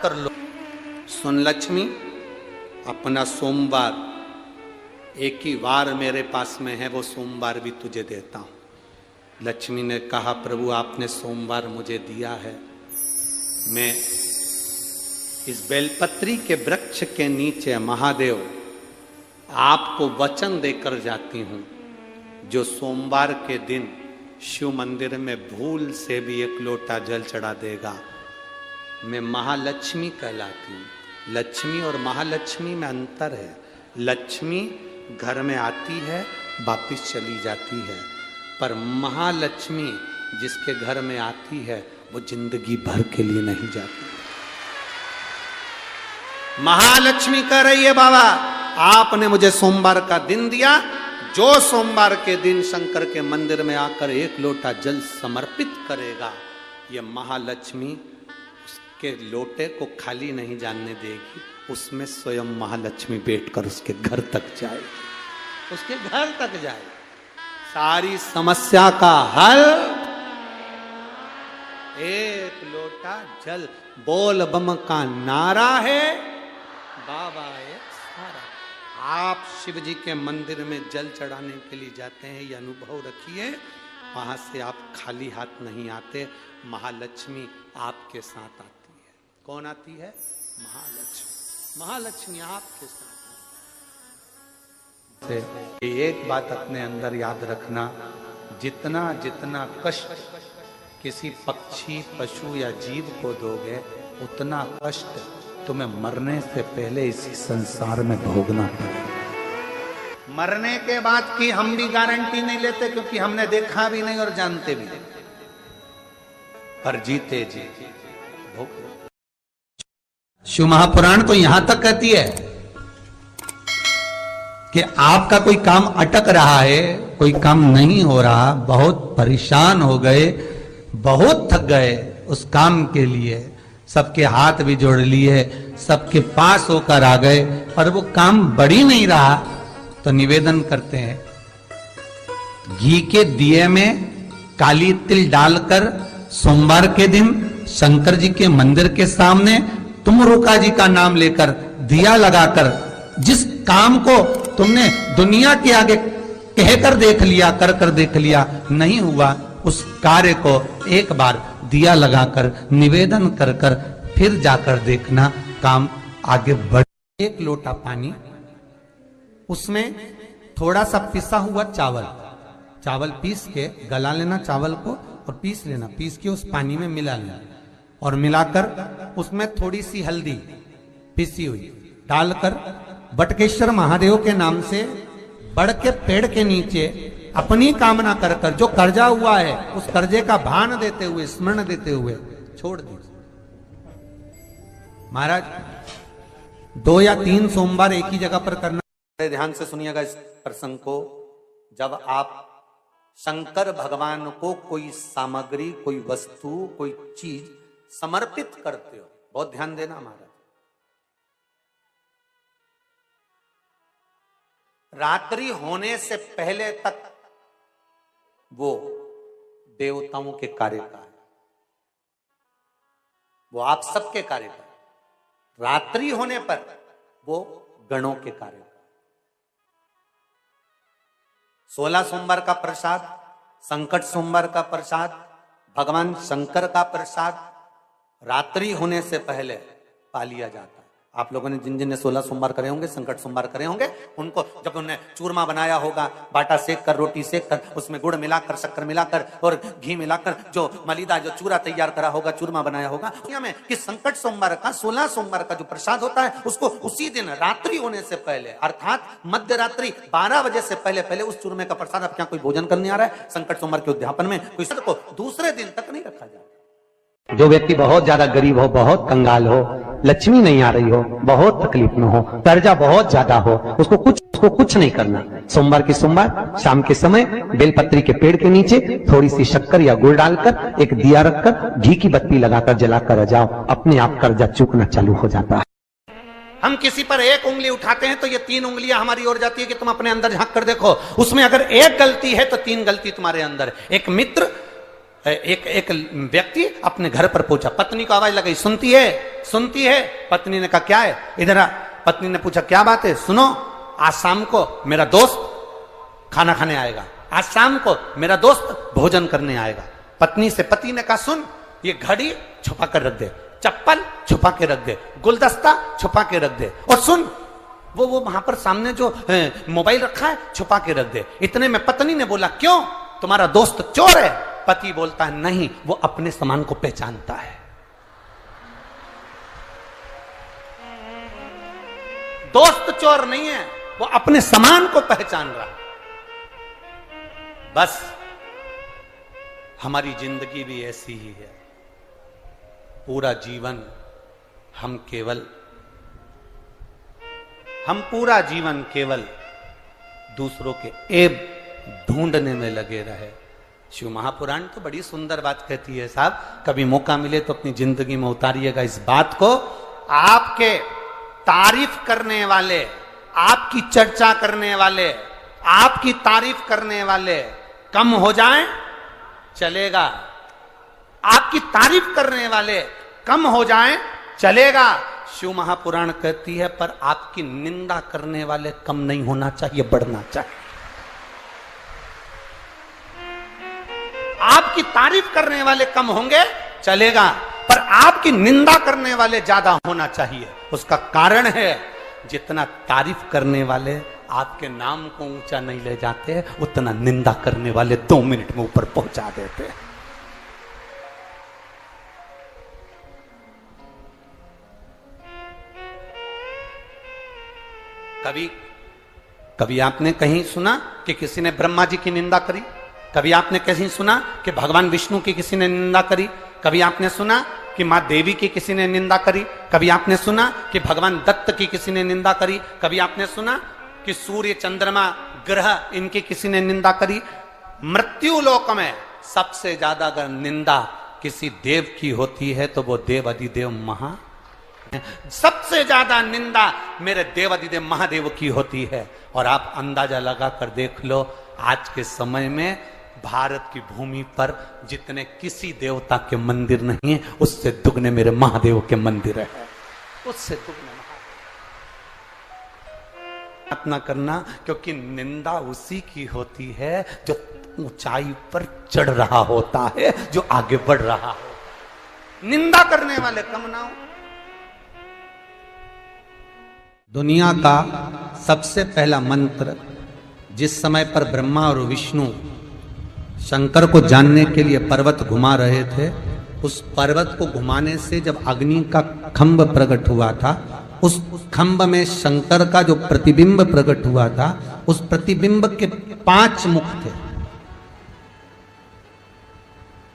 कर लो। सुन लक्ष्मी, अपना सोमवार एक ही वार मेरे पास में है, वो सोमवार भी तुझे देता हूं। लक्ष्मी ने कहा, प्रभु आपने सोमवार मुझे दिया है, मैं इस बेलपत्री के वृक्ष के नीचे महादेव आपको वचन देकर जाती हूं, जो सोमवार के दिन शिव मंदिर में भूल से भी एक लोटा जल चढ़ा देगा, मैं महालक्ष्मी कहलाती हूं। लक्ष्मी और महालक्ष्मी में अंतर है। लक्ष्मी घर में आती है, वापिस चली जाती है, पर महालक्ष्मी जिसके घर में आती है वो जिंदगी भर के लिए नहीं जाती। महालक्ष्मी कह रही है, बाबा आपने मुझे सोमवार का दिन दिया, जो सोमवार के दिन शंकर के मंदिर में आकर एक लोटा जल समर्पित करेगा, ये महालक्ष्मी उसके लोटे को खाली नहीं जानने देगी, उसमें स्वयं महालक्ष्मी बैठकर उसके घर तक जाए, उसके घर तक जाए। सारी समस्या का हल एक लोटा जल, बोल बम का नारा है, बाबा एक सारा। आप शिव जी के मंदिर में जल चढ़ाने के लिए जाते हैं, ये अनुभव रखिए, वहां से आप खाली हाथ नहीं आते, महालक्ष्मी आपके साथ आती है। कौन आती है? महालक्ष्मी। महालक्ष्मी आपके साथ। एक बात अपने अंदर याद रखना, जितना जितना कष्ट किसी पक्षी, पशु या जीव को दोगे, उतना कष्ट तुम्हें मरने से पहले इसी संसार में भोगना पड़ेगा। मरने के बाद की हम भी गारंटी नहीं लेते, क्योंकि हमने देखा भी नहीं और जानते भी नहीं, पर जीते जी भोग। शिव महापुराण तो यहां तक कहती है कि आपका कोई काम अटक रहा है, कोई काम नहीं हो रहा, बहुत परेशान हो गए, बहुत थक गए उस काम के लिए, सबके हाथ भी जोड़ लिए, सबके पास होकर आ गए, और वो काम बढ़ ही नहीं रहा, तो निवेदन करते हैं, घी के दिए में काली तिल डालकर सोमवार के दिन शंकर जी के मंदिर के सामने तुम रुका जी का नाम लेकर दिया लगाकर, जिस काम को तुमने दुनिया के आगे कहकर देख लिया, कर कर देख लिया, नहीं हुआ, उस कार्य को एक बार दिया लगाकर निवेदन कर कर फिर जाकर देखना, काम आगे बढ़। एक लोटा पानी, उसमें थोड़ा सा पिसा हुआ चावल, चावल पीस के गला लेना चावल को, और पीस लेना, पीस के उस पानी में मिला लेना, और मिलाकर उसमें थोड़ी सी हल्दी पिसी हुई डालकर बटकेश्वर महादेव के नाम से बड़ के पेड़ के नीचे अपनी कामना कर कर, जो कर्जा हुआ है उस कर्जे का भान देते हुए, स्मरण देते हुए छोड़ दीजिए। महाराज 2 या 3 सोमवार एक ही जगह पर करना। ध्यान से सुनिएगा इस प्रसंग को। जब आप शंकर भगवान को कोई सामग्री, कोई वस्तु, कोई चीज समर्पित करते हो, बहुत ध्यान देना महाराज, रात्रि होने से पहले तक वो देवताओं के कार्य का है, वो आप सबके कार्य का है। रात्रि होने पर वो गणों के कार्य का। 16 सोमवार का प्रसाद, संकट सोमवार का प्रसाद, भगवान शंकर का प्रसाद रात्रि होने से पहले पा लिया जाता है। आप लोगों ने जिन जिन ने 16 सोमवार करे होंगे, संकट सोमवार करे होंगे, उनको जब उन्होंने चूरमा बनाया होगा, बाटा सेक कर, रोटी सेक कर, उसमें गुड़ मिलाकर, शक्कर मिलाकर और घी मिलाकर जो मलिदा, जो चूरा तैयार करा होगा, चूरमा बनाया होगा, में कि संकट सोमवार का, 16 सोमवार का जो प्रसाद होता है, उसको उसी दिन रात्रि होने से पहले, अर्थात मध्य रात्रि 12 बजे से पहले पहले उस चूरमे का प्रसाद, अब क्या कोई भोजन करने आ रहा है संकट सोमवार के उद्यापन में, कोई को दूसरे दिन तक नहीं रखा जाता। जो व्यक्ति बहुत ज्यादा गरीब हो, बहुत कंगाल हो, लक्ष्मी नहीं आ रही हो, बहुत तकलीफ में हो, कर्जा बहुत ज्यादा हो, उसको कुछ नहीं करना। सोमवार की सोमवार शाम के समय बेलपत्री के पेड़ के नीचे थोड़ी सी शक्कर या गुड़ डालकर एक दिया रखकर घी की बत्ती लगाकर जलाकर जाओ, अपने आप कर्जा चूकना चालू हो जाता है। हम किसी पर एक उंगली उठाते हैं तो ये 3 उंगलियां हमारी ओर जाती है कि तुम अपने अंदर झांक कर देखो, उसमें अगर एक गलती है तो 3 गलती तुम्हारे अंदर। एक मित्र एक एक व्यक्ति अपने घर पर पहुंचा, पत्नी को आवाज लगाई, सुनती है, सुनती है। पत्नी ने कहा क्या है, इधर आ। पत्नी ने पूछा क्या बात है, सुनो, आज शाम को मेरा दोस्त खाना खाने आएगा, आज शाम को मेरा दोस्त भोजन करने आएगा। पत्नी से पति ने कहा सुन, ये घड़ी छुपा कर रख दे, चप्पल छुपा के रख दे, गुलदस्ता छुपा के रख दे, और सुन वो वहां पर सामने जो मोबाइल रखा है छुपा के रख दे। इतने में पत्नी ने बोला क्यों, तुम्हारा दोस्त चोर है? पति बोलता है नहीं, वो अपने सामान को पहचानता है। दोस्त चोर नहीं है, वो अपने सामान को पहचान रहा। बस हमारी जिंदगी भी ऐसी ही है। पूरा जीवन हम पूरा जीवन केवल दूसरों के ऐब ढूंढने में लगे रहे। शिव महापुराण तो बड़ी सुंदर बात कहती है साहब, कभी मौका मिले तो अपनी जिंदगी में उतारिएगा इस बात को। आपके तारीफ करने वाले, आपकी चर्चा करने वाले, आपकी तारीफ करने वाले कम हो जाएं चलेगा, आपकी तारीफ करने वाले कम हो जाएं चलेगा। शिव महापुराण कहती है पर आपकी निंदा करने वाले कम नहीं होना चाहिए, बढ़ना चाहिए। आपकी तारीफ करने वाले कम होंगे चलेगा, पर आपकी निंदा करने वाले ज्यादा होना चाहिए। उसका कारण है जितना तारीफ करने वाले आपके नाम को ऊंचा नहीं ले जाते, उतना निंदा करने वाले 2 मिनट में ऊपर पहुंचा देते। कभी आपने कहीं सुना कि किसी ने ब्रह्मा जी की निंदा करी? कभी आपने कहीं सुना कि भगवान विष्णु की किसी ने निंदा करी? कभी आपने सुना कि मां देवी की किसी ने निंदा करी? कभी आपने सुना कि भगवान दत्त की किसी ने निंदा करी? कभी आपने सुना कि सूर्य चंद्रमा ग्रह इनकी किसी ने निंदा करी? मृत्यु लोक में सबसे ज्यादा अगर निंदा किसी देव की होती है तो वो देव अधिदेव महा, सबसे ज्यादा निंदा मेरे देव अधिदेव महादेव की होती है। और आप अंदाजा लगा कर देख लो, आज के समय में भारत की भूमि पर जितने किसी देवता के मंदिर नहीं है, उससे दुगने मेरे महादेव के मंदिर है, उससे दुगने महादेव। करना, क्योंकि निंदा उसी की होती है जो ऊंचाई पर चढ़ रहा होता है, जो आगे बढ़ रहा होता है। निंदा करने वाले कम ना हो। दुनिया का सबसे पहला मंत्र जिस समय पर ब्रह्मा और विष्णु शंकर को जानने के लिए पर्वत घुमा रहे थे, उस पर्वत को घुमाने से जब अग्नि का खंभ प्रकट हुआ था, उस खंभ में शंकर का जो प्रतिबिंब प्रकट हुआ था, उस प्रतिबिंब के 5 मुख थे।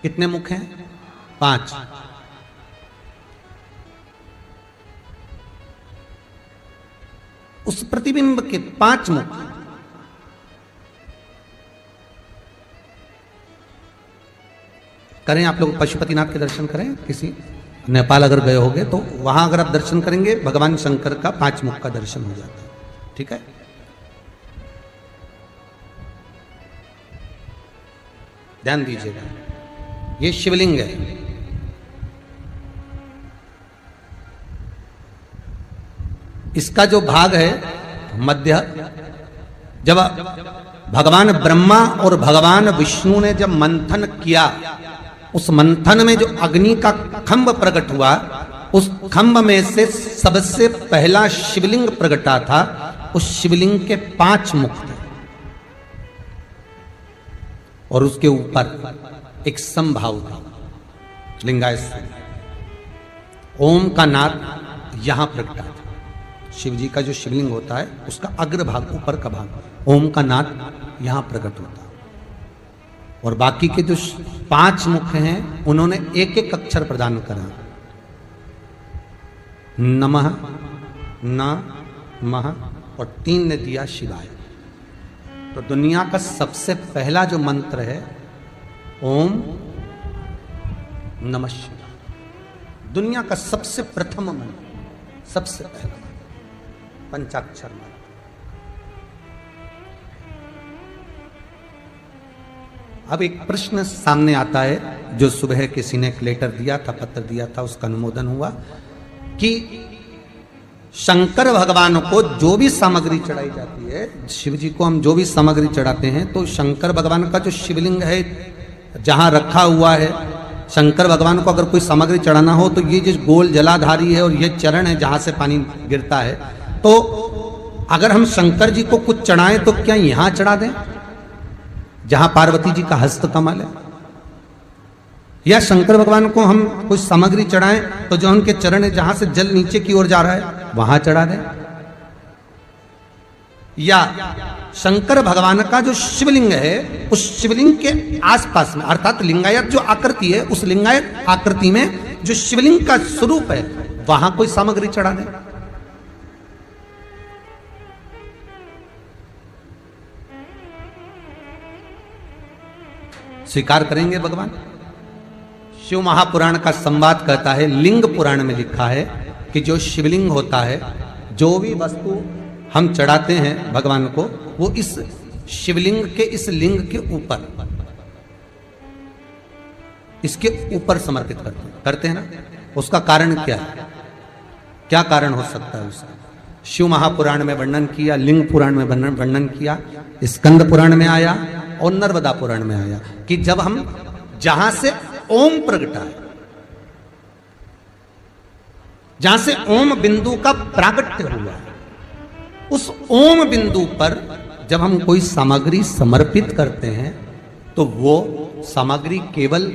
कितने मुख हैं? 5। उस प्रतिबिंब के 5 मुख। करें आप लोग पशुपतिनाथ के दर्शन करें, किसी नेपाल अगर गए होंगे तो वहां अगर आप दर्शन करेंगे भगवान शंकर का 5 मुख का दर्शन हो जाता है। ठीक है, ध्यान दीजिएगा, ये शिवलिंग है। इसका जो भाग है मध्य, जब भगवान ब्रह्मा और भगवान विष्णु ने जब मंथन किया, उस मंथन में जो अग्नि का खंभ प्रकट हुआ, उस खंभ में से सबसे पहला शिवलिंग प्रकटा था। उस शिवलिंग के 5 मुख थे और उसके ऊपर एक समभाव था, लिंगायत। ओम का नाद यहां प्रकटा था। शिव जी का जो शिवलिंग होता है उसका अग्रभाग, ऊपर का भाग, ओम का नाद यहां प्रकट होता है। और बाकी के जो 5 मुख हैं उन्होंने एक एक अक्षर प्रदान करा। नमः, न मह और 3 ने दिया शिवाय। तो दुनिया का सबसे पहला जो मंत्र है ओम नमः शिवाय। दुनिया का सबसे प्रथम मंत्र, सबसे पहला पंचाक्षर मंत्र। अब एक प्रश्न सामने आता है, जो सुबह किसी ने एक लेटर दिया था, पत्र दिया था, उसका अनुमोदन हुआ कि शंकर भगवान को जो भी सामग्री चढ़ाई जाती है, शिव जी को हम जो भी सामग्री चढ़ाते हैं, तो शंकर भगवान का जो शिवलिंग है जहां रखा हुआ है, शंकर भगवान को अगर कोई सामग्री चढ़ाना हो तो ये जो गोल जलाधारी है और ये चरण है जहां से पानी गिरता है, तो अगर हम शंकर जी को कुछ चढ़ाएं तो क्या यहां चढ़ा दें जहां पार्वती जी का हस्त कमल है, या शंकर भगवान को हम कुछ सामग्री चढ़ाएं तो जो उनके चरण है जहां से जल नीचे की ओर जा रहा है वहां चढ़ा दें, या शंकर भगवान का जो शिवलिंग है उस शिवलिंग के आसपास में, अर्थात लिंगायत जो आकृति है, उस लिंगायत आकृति में जो शिवलिंग का स्वरूप है वहां कोई सामग्री चढ़ा दें। स्वीकार करेंगे भगवान? शिव महापुराण का संवाद कहता है, लिंग पुराण में लिखा है कि जो शिवलिंग होता है, जो भी वस्तु हम चढ़ाते हैं भगवान को, वो इस शिवलिंग के इस लिंग के ऊपर, इसके ऊपर समर्पित करते हैं ना। उसका कारण क्या है? क्या कारण हो सकता है उसका? शिव महापुराण में वर्णन किया, लिंग पुराण में वर्णन किया, स्कंद पुराण में आया और नर्मदा पुराण में आया कि जब हम जहां से ओम प्रगटा है, जहां से ओम बिंदु का प्रागट्य हुआ है, उस ओम बिंदु पर जब हम कोई सामग्री समर्पित करते हैं तो वो सामग्री केवल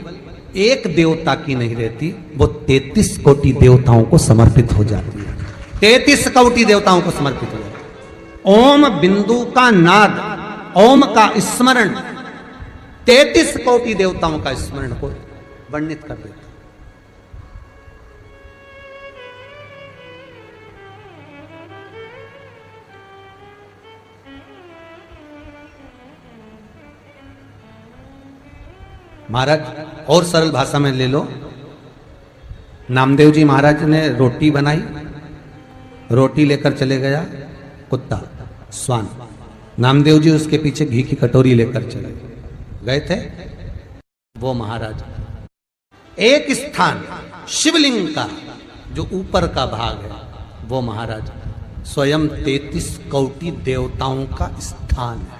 एक देवता की नहीं रहती, वो 33 कोटि देवताओं को समर्पित हो जाती है। 33 कोटि देवताओं को समर्पित हो जाती है। ओम बिंदु का नाद, ओम का स्मरण 33 कोटि देवताओं का स्मरण को वर्णित कर देता। महाराज और सरल भाषा में ले लो, नामदेव जी महाराज ने रोटी बनाई, रोटी लेकर चले गया कुत्ता स्वान, नामदेव जी उसके पीछे घी की कटोरी लेकर चले गए थे। वो महाराज एक स्थान शिवलिंग का जो ऊपर का भाग है, वो महाराज स्वयं 33 कोटि देवताओं का स्थान है,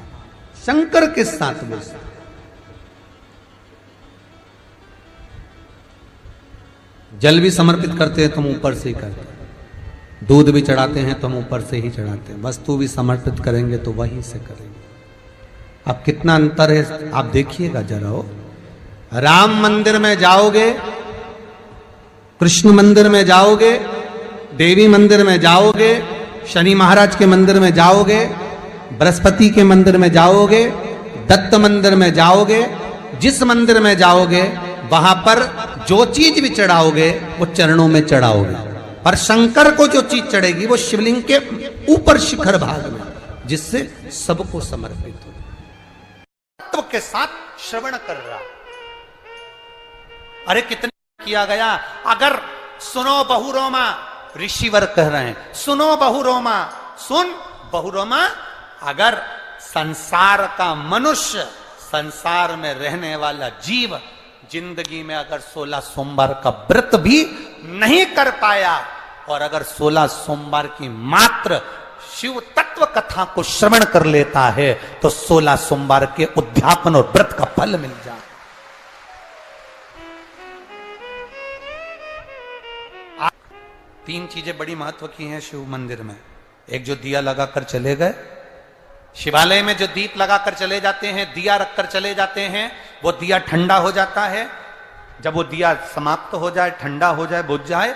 शंकर के साथ में। जल भी समर्पित करते हैं तो हम ऊपर से ही करते हैं, दूध भी चढ़ाते हैं तो हम ऊपर से ही चढ़ाते हैं, वस्तु भी समर्पित करेंगे तो वहीं से करेंगे। अब कितना अंतर है आप देखिएगा जरा। हो राम मंदिर में जाओगे, कृष्ण मंदिर में जाओगे, देवी मंदिर में जाओगे, शनि महाराज के मंदिर में जाओगे, बृहस्पति के मंदिर में जाओगे, दत्त मंदिर में जाओगे, जिस मंदिर में जाओगे वहां पर जो चीज भी चढ़ाओगे वो चरणों में चढ़ाओगे, पर शंकर को जो चीज चढ़ेगी वो शिवलिंग के ऊपर शिखर भाग में, जिससे सबको समर्पित हो। तत्व के साथ श्रवण कर रहा। अरे कितना किया गया। अगर सुनो बहुरोमा, ऋषिवर कह रहे हैं, सुनो बहुरोमा, सुन बहुरोमा, अगर संसार का मनुष्य, संसार में रहने वाला जीव जिंदगी में अगर 16 सोमवार का व्रत भी नहीं कर पाया और अगर 16 सोमवार की मात्र शिव तत्व कथा को श्रवण कर लेता है तो 16 सोमवार के उद्यापन और व्रत का फल मिल जाए। तीन चीजें बड़ी महत्व की हैं शिव मंदिर में। एक, जो दिया लगाकर चले गए, शिवालय में जो दीप लगाकर चले जाते हैं, दिया रखकर चले जाते हैं, वो दिया ठंडा हो जाता है। जब वो दिया समाप्त हो जाए, ठंडा हो जाए, बुझ जाए,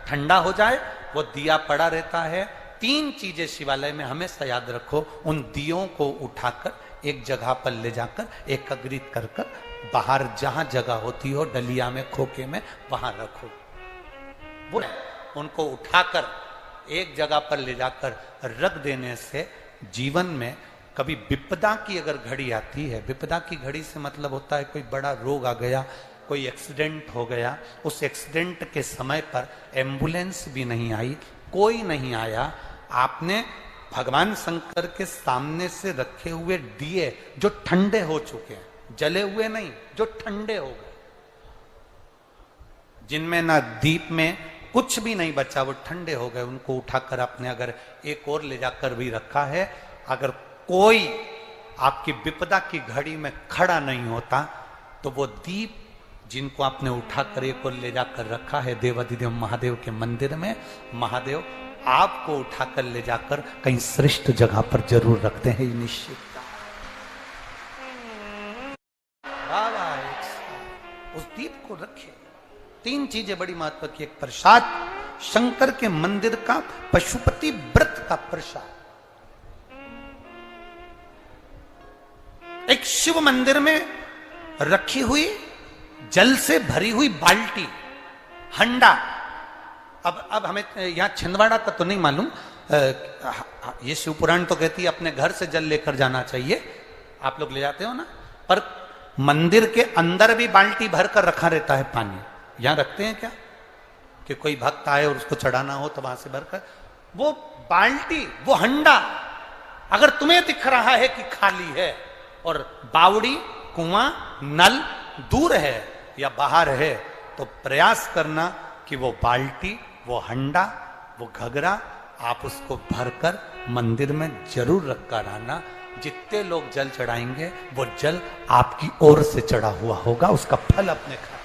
ठंडा हो जाए, वो दिया पड़ा रहता है। तीन चीजें शिवालय में हमेशा याद रखो। उन दियों को उठाकर एक जगह पर ले जाकर एकत्रित कर कर बाहर जहां जगह होती हो, डलिया में, खोखे में, वहां रखो। वो उनको उठाकर एक जगह पर ले जाकर रख देने से जीवन में कभी विपदा की अगर घड़ी आती है, विपदा की घड़ी से मतलब होता है कोई बड़ा रोग आ गया, कोई एक्सीडेंट हो गया, उस एक्सीडेंट के समय पर एम्बुलेंस भी नहीं आई, कोई नहीं आया, आपने भगवान शंकर के सामने से रखे हुए दिए जो ठंडे हो चुके हैं, जले हुए नहीं, जो ठंडे हो गए, जिनमें ना दीप में कुछ भी नहीं बचा, वो ठंडे हो गए, उनको उठाकर आपने अगर एक और ले जाकर भी रखा है, अगर कोई आपकी विपदा की घड़ी में खड़ा नहीं होता तो वो दीप जिनको आपने उठाकर एक और ले जाकर रखा है देवाधिदेव महादेव के मंदिर में, महादेव आपको उठाकर ले जाकर कहीं श्रेष्ठ जगह पर जरूर रखते हैं, ये निश्चित। उस दीप को रखे। 3 चीजें बड़ी महत्व की, एक प्रसाद, शंकर के मंदिर का पशुपति व्रत का प्रसाद, एक शिव मंदिर में रखी हुई जल से भरी हुई बाल्टी, हंडा। अब हमें यहां छिंदवाड़ा का तो नहीं मालूम, ये शिव पुराण तो कहती है अपने घर से जल लेकर जाना चाहिए, आप लोग ले जाते हो ना, पर मंदिर के अंदर भी बाल्टी भरकर रखा रहता है पानी। यहां रखते हैं क्या कि कोई भक्त आए और उसको चढ़ाना हो तो वहां से भरकर, वो बाल्टी, वो हंडा अगर तुम्हें दिख रहा है कि खाली है और बावड़ी, कुआं, नल दूर है या बाहर है, तो प्रयास करना कि वो बाल्टी, वो हंडा, वो घगरा आप उसको भरकर मंदिर में जरूर रखकर आना। जितने लोग जल चढ़ाएंगे वो जल आपकी ओर से चढ़ा हुआ होगा, उसका फल अपने खाते।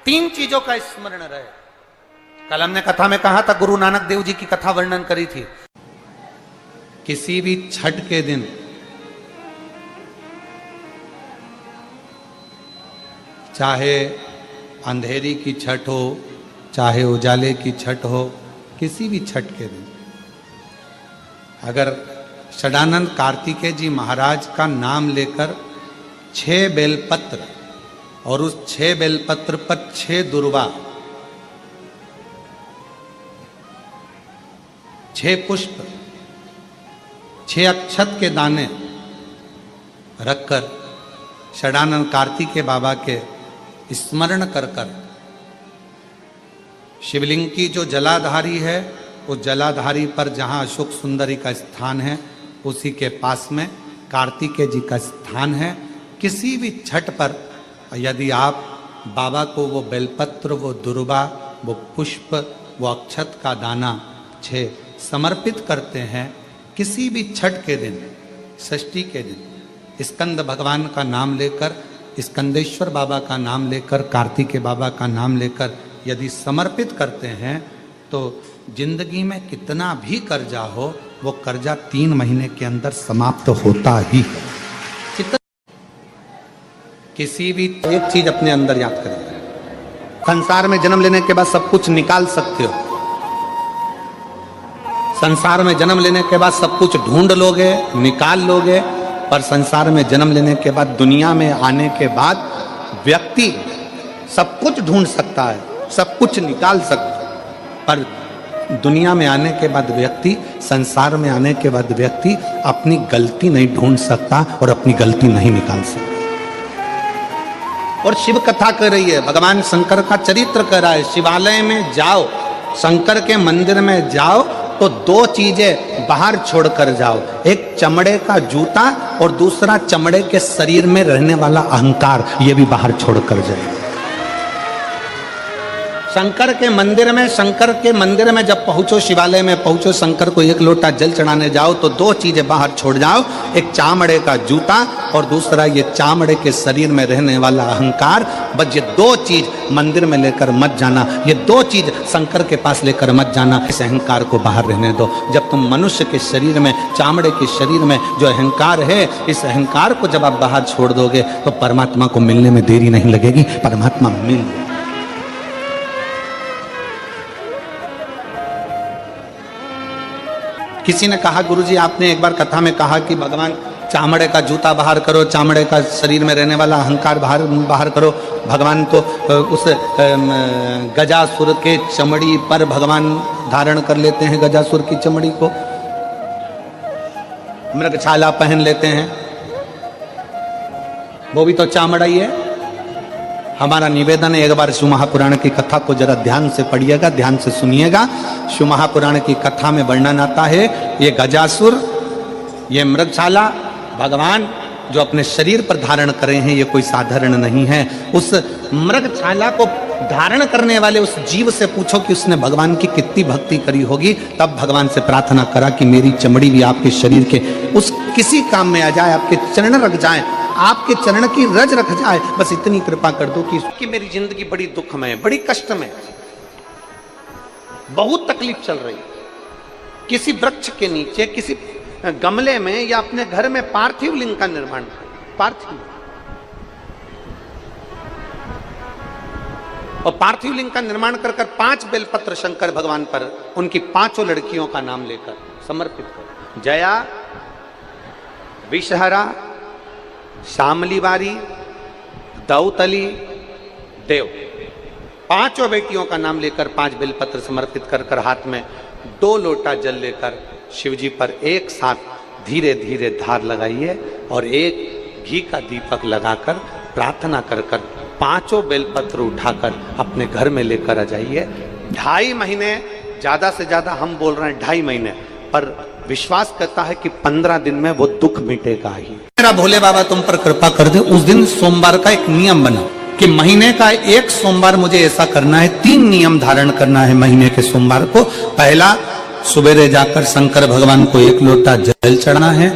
3 चीजों का स्मरण रहे। कल हमने कथा में कहा था, गुरु नानक देव जी की कथा वर्णन करी थी। किसी भी छठ के दिन चाहे अंधेरी की छठ हो, चाहे उजाले की छठ हो, किसी भी छठ के दिन अगर षडानंद कार्तिकेय जी महाराज का नाम लेकर 6 बेलपत्र और उस 6 बेलपत्र पर 6 दुर्वा, 6 पुष्प, 6 अक्षत के दाने रखकर षडानंद कार्तिकेय बाबा के स्मरण कर कर शिवलिंग की जो जलाधारी है, उस जलाधारी पर जहाँ अशोक सुंदरी का स्थान है, उसी के पास में कार्तिकेय जी का स्थान है। किसी भी छठ पर यदि आप बाबा को वो बेलपत्र, वो दुर्वा, वो पुष्प, वो अक्षत का दाना 6 समर्पित करते हैं, किसी भी छठ के दिन, षष्ठी के दिन स्कंद भगवान का नाम लेकर, स्कंदेश्वर बाबा का नाम लेकर, कार्तिकेय बाबा का नाम लेकर यदि समर्पित करते हैं तो जिंदगी में कितना भी कर्जा हो, वो कर्जा 3 महीने के अंदर समाप्त होता ही है। किसी भी एक चीज अपने अंदर याद करें, संसार में जन्म लेने के बाद सब कुछ निकाल सकते हो, संसार में जन्म लेने के बाद सब कुछ ढूंढ लोगे, निकाल लोगे, पर संसार में जन्म लेने के बाद, दुनिया में आने के बाद व्यक्ति सब कुछ ढूंढ सकता है, सब कुछ निकाल सकता है, पर दुनिया में आने के बाद व्यक्ति, संसार में आने के बाद व्यक्ति अपनी गलती नहीं ढूंढ सकता और अपनी गलती नहीं निकाल सकता। और शिव कथा कर रही है, भगवान शंकर का चरित्र कर रहा है। शिवालय में जाओ, शंकर के मंदिर में जाओ तो 2 चीजें बाहर छोड़कर जाओ, एक चमड़े का जूता और दूसरा चमड़े के शरीर में रहने वाला अहंकार, ये भी बाहर छोड़कर जाए। शंकर के मंदिर में जब पहुंचो, शिवालय में पहुंचो, शंकर को 1 लोटा जल चढ़ाने जाओ तो 2 चीजें बाहर छोड़ जाओ, एक चामड़े का जूता और दूसरा ये चामड़े के शरीर में रहने वाला अहंकार। बस ये 2 चीज मंदिर में लेकर मत जाना, ये 2 चीज शंकर के पास लेकर मत जाना। इस अहंकार को बाहर रहने दो। जब तुम मनुष्य के शरीर में, चामड़े के शरीर में जो अहंकार है, इस अहंकार को जब आप बाहर छोड़ दोगे तो परमात्मा को मिलने में देरी नहीं लगेगी, परमात्मा मिल। किसी ने कहा, गुरुजी आपने एक बार कथा में कहा कि भगवान चामड़े का जूता बाहर करो, चामड़े का शरीर में रहने वाला अहंकार बाहर करो। भगवान तो उस गजासुर के चमड़ी पर भगवान धारण कर लेते हैं, गजासुर की चमड़ी को मृगछाला पहन लेते हैं, वो भी तो चामड़ा ही है। हमारा निवेदन है, एक बार शिव महापुराण की कथा को जरा ध्यान से पढ़िएगा, ध्यान से सुनिएगा। शिव महापुराण की कथा में वर्णन आता है, ये गजासुर, ये मृगछाला भगवान जो अपने शरीर पर धारण करे हैं ये कोई साधारण नहीं है। उस मृगछाला को धारण करने वाले उस जीव से पूछो कि उसने भगवान की कितनी भक्ति करी होगी, तब भगवान से प्रार्थना करा कि मेरी चमड़ी भी आपके शरीर के उस किसी काम में आ जाए, आपके चरण रख जाए, आपके चरण की रज रख जाए, बस इतनी कृपा कर दो कि मेरी जिंदगी बड़ी दुख में, बड़ी कष्ट में, बहुत तकलीफ चल रही, किसी वृक्ष के नीचे, किसी गमले में या अपने घर में पार्थिव लिंग का निर्माण कर, पार्थिव और पार्थिव लिंग का निर्माण कर 5 बेलपत्र शंकर भगवान पर उनकी 5 लड़कियों का नाम लेकर समर्पित कर। जया, विषहरा, शामलीवारी, दौतली, देव, 5 बेटियों का नाम लेकर 5 बेलपत्र समर्पित कर हाथ में 2 लोटा जल लेकर शिव जी पर एक साथ धीरे धीरे धार लगाइए और एक घी का दीपक लगाकर प्रार्थना कर 5 बेलपत्र उठाकर अपने घर में लेकर आ जाइए। 2.5 महीने, ज्यादा से ज्यादा हम बोल रहे हैं 2.5 महीने, पर विश्वास करता है कि 15 दिन में वो दुख मिटेगा ही। मेरा भोले बाबा तुम पर कृपा कर दे। उस दिन सोमवार का एक नियम बना कि महीने का एक सोमवार मुझे ऐसा करना है, 3 नियम धारण करना है महीने के सोमवार को। पहला, सुबेरे जाकर शंकर भगवान को 1 लोटा जल चढ़ाना है।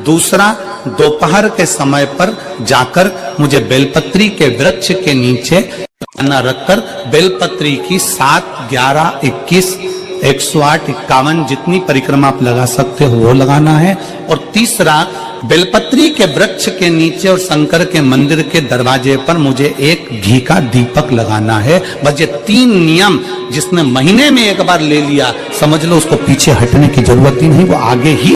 दूसरा, दोपहर के समय पर जाकर मुझे बेलपत्री के वृक्ष के नीचे खाना रखकर बेलपत्री की 7, 11, 21, 108, 51 जितनी परिक्रमा आप लगा सकते हो वो लगाना है। और तीसरा, बेलपत्री के वृक्ष के नीचे और शंकर के मंदिर के दरवाजे पर मुझे एक घी का दीपक लगाना है। बस ये 3 नियम जिसने महीने में एक बार ले लिया, समझ लो उसको पीछे हटने की जरूरत ही नहीं, वो आगे ही